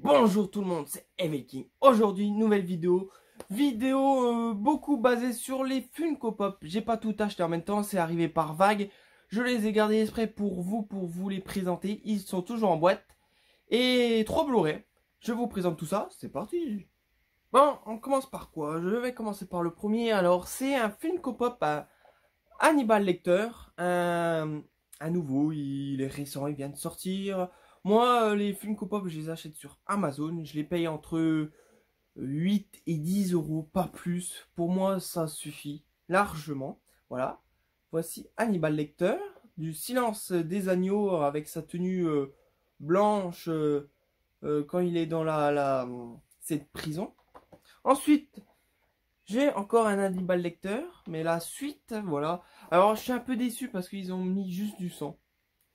Bonjour tout le monde, c'est Evelking. Aujourd'hui, nouvelle vidéo. Beaucoup basée sur les Funko Pop. J'ai pas tout acheté en même temps, c'est arrivé par vague. Je les ai gardés exprès pour vous les présenter. Ils sont toujours en boîte. Et 3 Blu-ray. Je vous présente tout ça, c'est parti. Bon, on commence par quoi? Je vais commencer par le premier. Alors, c'est un Funko Pop à Hannibal Lecter. Un nouveau, il est récent, il vient de sortir. Moi, les Funko Pop, je les achète sur Amazon. Je les paye entre 8 et 10 euros, pas plus. Pour moi, ça suffit largement. Voilà. Voici Hannibal Lecter, du Silence des Agneaux, avec sa tenue blanche quand il est dans cette prison. Ensuite, j'ai encore un Hannibal Lecter, mais la suite, voilà. Alors, je suis un peu déçu parce qu'ils ont mis juste du sang.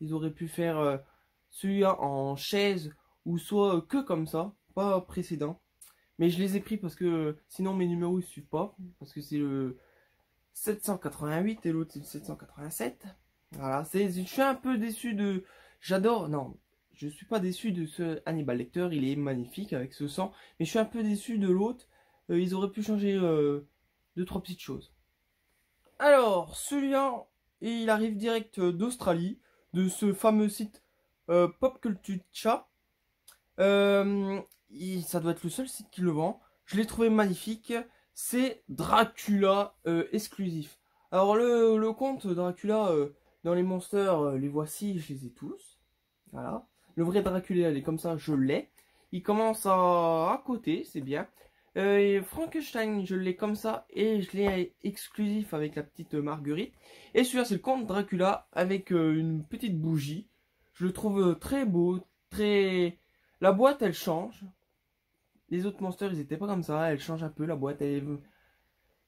Ils auraient pu faire celui-là en chaise ou soit que comme ça, pas précédent. Mais je les ai pris parce que sinon mes numéros ne suivent pas. Parce que c'est le 788 et l'autre c'est le 787. Voilà, je suis un peu déçu de... J'adore... Non, je suis pas déçu de ce Hannibal Lecter, il est magnifique avec ce sang. Mais je suis un peu déçu de l'autre. Ils auraient pu changer 2-3 petites choses. Alors, celui-là, il arrive direct d'Australie, de ce fameux site Pop Culture Chat. Ça doit être le seul site qui le vend. Je l'ai trouvé magnifique. C'est Dracula exclusif. Alors, le conte Dracula dans les monsters, les voici, je les ai tous. Voilà. Le vrai Dracula, il est comme ça, je l'ai. Il commence à côté, c'est bien. Frankenstein, je l'ai comme ça et je l'ai exclusif avec la petite Marguerite. Et celui-là, c'est le comte Dracula avec une petite bougie. Je le trouve très beau, très... La boîte, elle change. Les autres monsters, ils étaient pas comme ça. Elle change un peu, la boîte.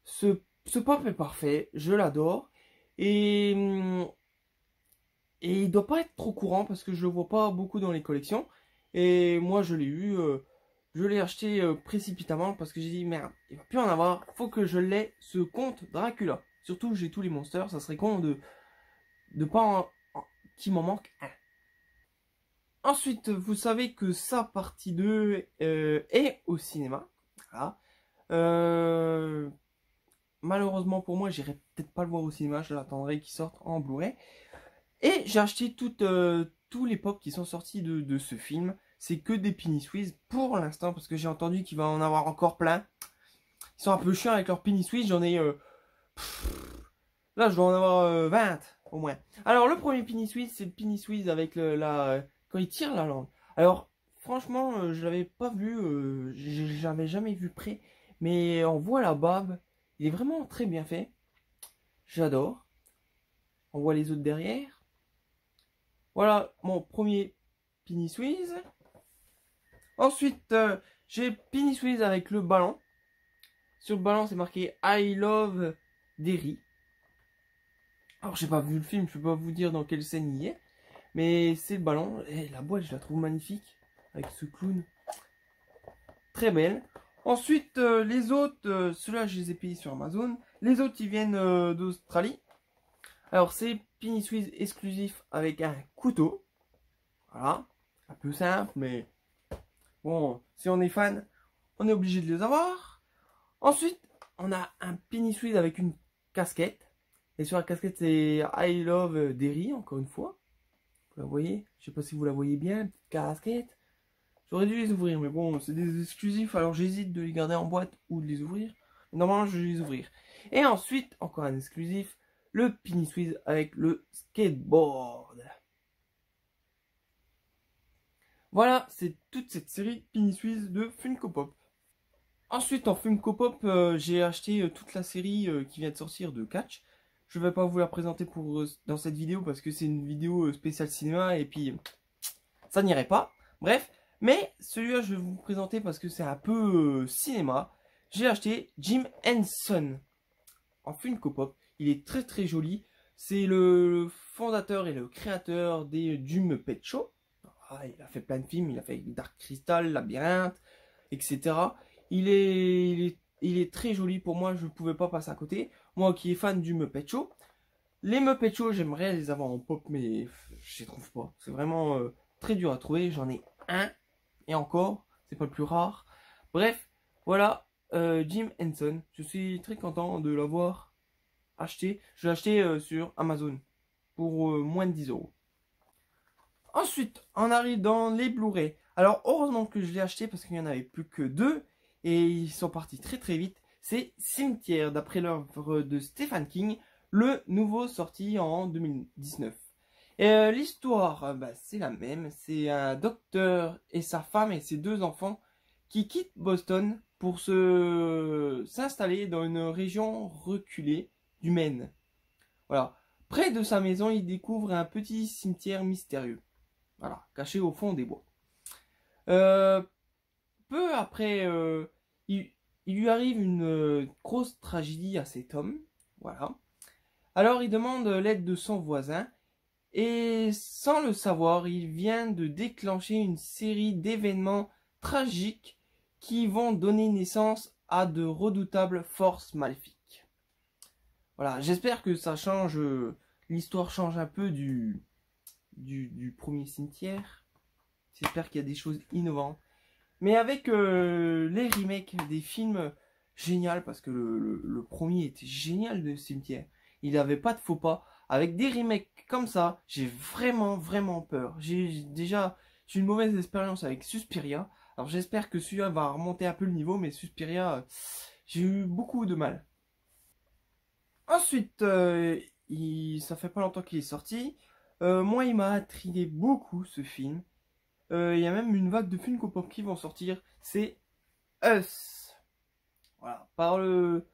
Ce pop est parfait, je l'adore. Et il doit pas être trop courant parce que je le vois pas beaucoup dans les collections. Et moi, je l'ai eu... je l'ai acheté précipitamment parce que j'ai dit merde, il va plus en avoir, faut que je l'ai ce comte Dracula. Surtout j'ai tous les monsters, ça serait con de pas qu'il m'en manque un. Ensuite, vous savez que sa partie 2 est au cinéma. Voilà. Malheureusement pour moi, j'irai peut-être pas le voir au cinéma, je l'attendrai qu'il sorte en Blu-ray. Et j'ai acheté tous les pop qui sont sortis de ce film. C'est que des Penny Swiss pour l'instant, parce que j'ai entendu qu'il va en avoir encore plein. Ils sont un peu chiants avec leurs Penny Swiss, j'en ai... là, je dois en avoir 20 au moins. Alors, le premier Penny Swiss, c'est le Penny Swiss avec quand il tire la langue. Alors, franchement, je l'avais pas vu, j'avais jamais vu près. Mais on voit la bave, il est vraiment très bien fait. J'adore. On voit les autres derrière. Voilà mon premier Penny Swiss. Ensuite, j'ai Penny Swiss avec le ballon. Sur le ballon, c'est marqué I love Derry. Alors, j'ai pas vu le film, je peux pas vous dire dans quelle scène il est. Mais c'est le ballon. Et la boîte, je la trouve magnifique. Avec ce clown. Très belle. Ensuite, les autres, ceux-là, je les ai payés sur Amazon. Les autres, ils viennent d'Australie. Alors, c'est Penny Swiss exclusif avec un couteau. Voilà. Un peu simple, mais... Bon, si on est fan, on est obligé de les avoir. Ensuite, on a un Penny Swiss avec une casquette. Et sur la casquette, c'est I love Derry, encore une fois. Vous la voyez? Je sais pas si vous la voyez bien, petite casquette. J'aurais dû les ouvrir, mais bon, c'est des exclusifs, alors j'hésite de les garder en boîte ou de les ouvrir. Normalement, je vais les ouvrir. Et ensuite, encore un exclusif, le Penny Swiss avec le skateboard. Voilà, c'est toute cette série Penny Swiss de Funko Pop. Ensuite, en Funko Pop, j'ai acheté toute la série qui vient de sortir de Catch. Je vais pas vous la présenter dans cette vidéo parce que c'est une vidéo spéciale cinéma et puis ça n'irait pas. Bref, mais celui-là, je vais vous présenter parce que c'est un peu cinéma. J'ai acheté Jim Henson en Funko Pop. Il est très très joli. C'est le fondateur et le créateur des Doom Pet Show. Ah, il a fait plein de films, il a fait Dark Crystal, Labyrinthe, etc. Il est très joli pour moi, je ne pouvais pas passer à côté. Moi qui est fan du Muppet Show. Les Muppet Show, j'aimerais les avoir en pop, mais je les trouve pas. C'est vraiment très dur à trouver. J'en ai un, et encore, c'est pas le plus rare. Bref, voilà, Jim Henson. Je suis très content de l'avoir acheté. Je l'ai acheté sur Amazon pour moins de 10 euros. Ensuite, on arrive dans les Blu-ray. Alors, heureusement que je l'ai acheté parce qu'il n'y en avait plus que 2 et ils sont partis très très vite. C'est Cimetière, d'après l'œuvre de Stephen King, le nouveau sorti en 2019. Et l'histoire, c'est la même. C'est un docteur et sa femme et ses 2 enfants qui quittent Boston pour s'installer dans une région reculée du Maine. Voilà. Près de sa maison, il découvre un petit cimetière mystérieux. Voilà, caché au fond des bois. Peu après, il lui arrive une grosse tragédie à cet homme. Voilà. Alors il demande l'aide de son voisin. Et sans le savoir, il vient de déclencher une série d'événements tragiques qui vont donner naissance à de redoutables forces maléfiques. Voilà, j'espère que ça change, l'histoire change un peu du premier cimetière. J'espère qu'il y a des choses innovantes. Mais avec les remakes des films, génial, parce que le premier était génial de cimetière. Il n'avait pas de faux pas. Avec des remakes comme ça, j'ai vraiment peur. J'ai une mauvaise expérience avec Suspiria. Alors j'espère que celui-là va remonter un peu le niveau, mais Suspiria, j'ai eu beaucoup de mal. Ensuite, ça fait pas longtemps qu'il est sorti. Moi, il m'a intrigué beaucoup ce film. Il y a même une vague de films Pop qui vont sortir. C'est Us. Voilà, par le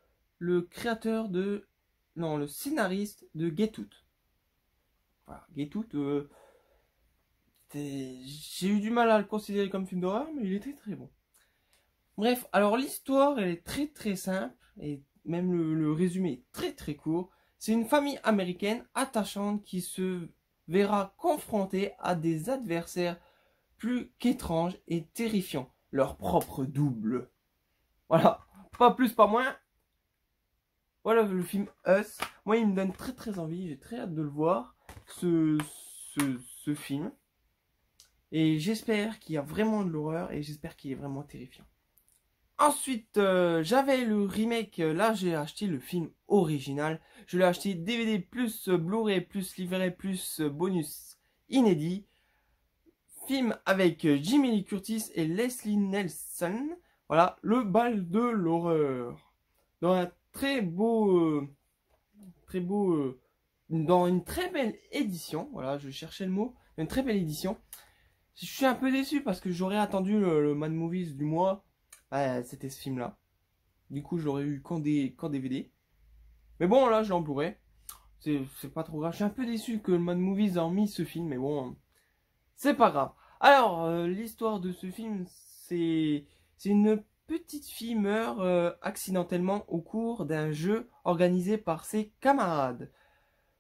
créateur de... Non, le scénariste de Get Out. Voilà, Get Out, j'ai eu du mal à le considérer comme film d'horreur, mais il était très bon. Bref, alors l'histoire, elle est très simple, et même le résumé est très court. C'est une famille américaine attachante qui se verra confrontée à des adversaires plus qu'étranges et terrifiants, leur propre double. Voilà, pas plus, pas moins. Voilà le film Us. Moi, il me donne très envie. J'ai très hâte de le voir, ce film. Et j'espère qu'il y a vraiment de l'horreur et j'espère qu'il est vraiment terrifiant. Ensuite, j'avais le remake. Là, j'ai acheté le film original. Je l'ai acheté DVD plus Blu-ray plus livret plus bonus inédit. Film avec Jamie Lee Curtis et Leslie Nielsen. Voilà, le bal de l'horreur. Dans un dans une très belle édition. Voilà, je cherchais le mot. Une très belle édition. Je suis un peu déçu parce que j'aurais attendu le Mad Movies du mois. C'était ce film-là. Du coup, je l'aurais eu qu'en DVD. Mais bon, là, je l'ai en Blu-ray. C'est pas trop grave. Je suis un peu déçu que le Mad Movies a mis ce film. Mais bon, c'est pas grave. Alors, l'histoire de ce film, c'est une petite fille meurt accidentellement au cours d'un jeu organisé par ses camarades.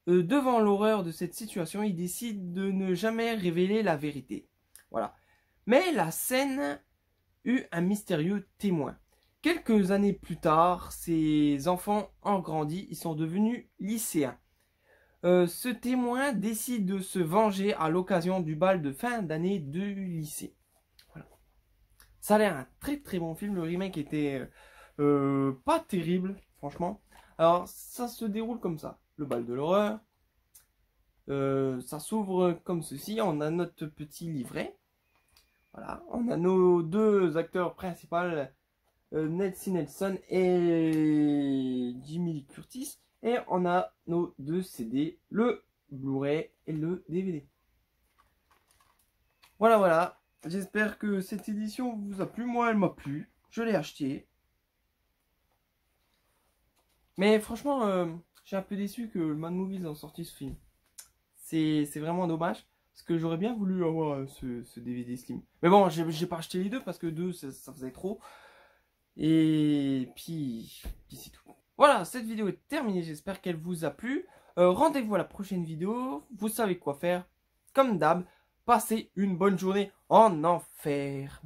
Devant l'horreur de cette situation, il décide de ne jamais révéler la vérité. Voilà. Mais la scène eut un mystérieux témoin. Quelques années plus tard, ces enfants ont grandi, ils sont devenus lycéens. Ce témoin décide de se venger à l'occasion du bal de fin d'année du lycée. Voilà. Ça a l'air un très bon film. Le remake était pas terrible, franchement. Alors, ça se déroule comme ça. Le bal de l'horreur. Ça s'ouvre comme ceci. On a notre petit livret. Voilà. On a nos 2 acteurs principaux, Nelsie Nelson et Jamie Lee Curtis. Et on a nos 2 CD, le Blu-ray et le DVD. Voilà. J'espère que cette édition vous a plu. Moi, elle m'a plu. Je l'ai acheté. Mais franchement, je suis un peu déçu que le Mad Movies ait sorti ce film. C'est vraiment dommage. Parce que j'aurais bien voulu avoir ce DVD Slim. Mais bon, j'ai pas acheté les 2 parce que 2, ça faisait trop. Et puis c'est tout. Voilà, cette vidéo est terminée. J'espère qu'elle vous a plu. Rendez-vous à la prochaine vidéo. Vous savez quoi faire. Comme d'hab, passez une bonne journée en enfer.